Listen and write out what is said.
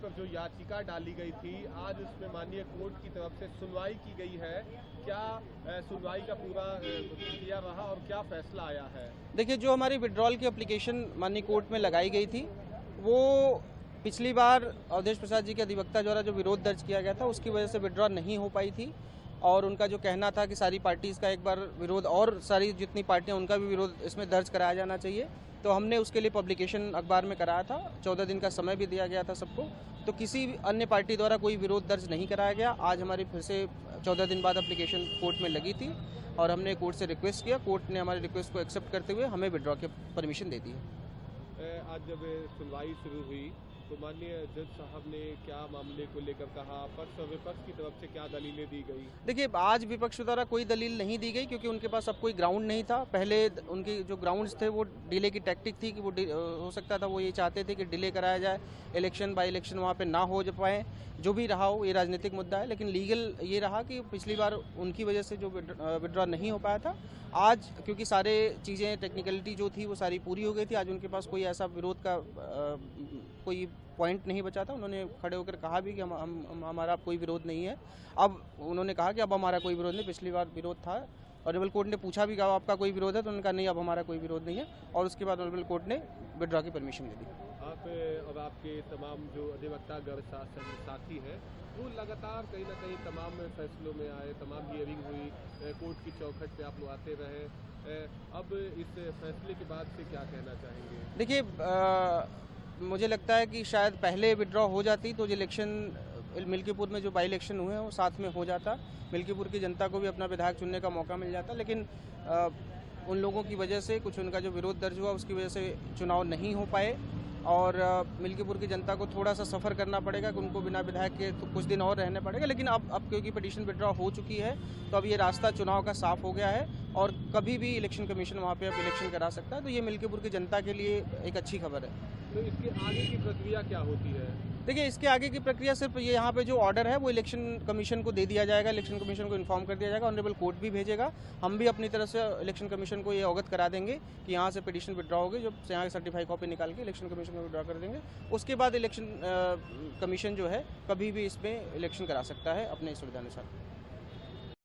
पर जो याचिका डाली गई थी, आज उसमें माननीय कोर्ट की तरफ से सुनवाई की गई है। क्या सुनवाई का पूरा प्रक्रिया रहा और क्या फैसला आया है? देखिए, जो हमारी विड्रॉल की एप्लीकेशन माननीय कोर्ट में लगाई गई थी, वो पिछली बार अवधेश प्रसाद जी के अधिवक्ता द्वारा जो विरोध दर्ज किया गया था, उसकी वजह से विड्रॉ नहीं हो पाई थी। और उनका जो कहना था कि सारी पार्टीज़ का एक बार विरोध, और सारी जितनी पार्टियां, उनका भी विरोध इसमें दर्ज कराया जाना चाहिए। तो हमने उसके लिए पब्लिकेशन अखबार में कराया था, 14 दिन का समय भी दिया गया था सबको। तो किसी अन्य पार्टी द्वारा कोई विरोध दर्ज नहीं कराया गया। आज हमारी फिर से 14 दिन बाद एप्लीकेशन कोर्ट में लगी थी और हमने कोर्ट से रिक्वेस्ट किया। कोर्ट ने हमारी रिक्वेस्ट को एक्सेप्ट करते हुए हमें विड्रॉ की परमिशन दे दी है। आज जब सुनवाई शुरू हुई तो माननीय जज साहब ने क्या मामले को लेकर कहा, पक्ष और विपक्ष की तरफ से क्या दलीलें दी गई? देखिए, आज विपक्ष द्वारा कोई दलील नहीं दी गई, क्योंकि उनके पास अब कोई ग्राउंड नहीं था। पहले उनके जो ग्राउंड्स थे वो डिले की टैक्टिक थी कि वो हो सकता था वो ये चाहते थे कि डिले कराया जाए, इलेक्शन बाई इलेक्शन वहाँ पे ना हो पाए। जो भी रहा हो, ये राजनीतिक मुद्दा है, लेकिन लीगल ये रहा कि पिछली बार उनकी वजह से जो विड्रॉ नहीं हो पाया था, आज क्योंकि सारे चीज़ें टेक्निकलिटी जो थी वो सारी पूरी हो गई थी, आज उनके पास कोई ऐसा विरोध का कोई पॉइंट नहीं बचा था। उन्होंने खड़े होकर कहा भी कि हमारा कोई विरोध नहीं है। अब उन्होंने कहा कि अब हमारा कोई विरोध नहीं, पिछली बार विरोध था। ऑनरेबल कोर्ट ने पूछा भी कि आपका कोई विरोध है, तो उन्होंने कहा नहीं, अब हमारा कोई विरोध नहीं है। और उसके बाद ऑनरेबल कोर्ट ने विड्रॉ की परमिशन दे दी। आप और आपके तमाम जो अधिवक्ता गण साथी हैं, वो लगातार कहीं ना कहीं तमाम फैसलों में आए, तमाम हियरिंग हुई, कोर्ट की चौखट पे आप लोग आते रहे। अब इस फैसले के बाद से क्या कहना चाहेंगे? देखिए, मुझे लगता है कि शायद पहले विड्रॉ हो जाती तो इलेक्शन मिल्कीपुर में जो बाई इलेक्शन हुए हैं वो साथ में हो जाता, मिल्कीपुर की जनता को भी अपना विधायक चुनने का मौका मिल जाता। लेकिन उन लोगों की वजह से, कुछ उनका जो विरोध दर्ज हुआ उसकी वजह से चुनाव नहीं हो पाए और मिल्कीपुर की जनता को थोड़ा सा सफ़र करना पड़ेगा कि उनको बिना विधायक के तो कुछ दिन और रहना पड़ेगा। लेकिन अब क्योंकि पिटीशन विड्रॉ हो चुकी है, तो अब ये रास्ता चुनाव का साफ हो गया है और कभी भी इलेक्शन कमीशन वहाँ पे अब इलेक्शन करा सकता है। तो ये मिल्कीपुर की जनता के लिए एक अच्छी खबर है। तो इसके आगे की प्रक्रिया क्या होती है? देखिए, इसके आगे की प्रक्रिया सिर्फ ये यहाँ पे जो ऑर्डर है वो इलेक्शन कमीशन को दे दिया जाएगा, इलेक्शन कमीशन को इन्फॉर्म कर दिया जाएगा, ऑनरेबल कोर्ट भी भेजेगा। हम भी अपनी तरफ से इलेक्शन कमीशन को ये अवगत करा देंगे कि यहाँ से पिटीशन विड्रॉ होगी, जो यहाँ की सर्टिफाइड कॉपी निकाल के इलेक्शन कमीशन को विड्रॉ कर देंगे। उसके बाद इलेक्शन कमीशन जो है कभी भी इसमें इलेक्शन करा सकता है अपने सुविधानुसार।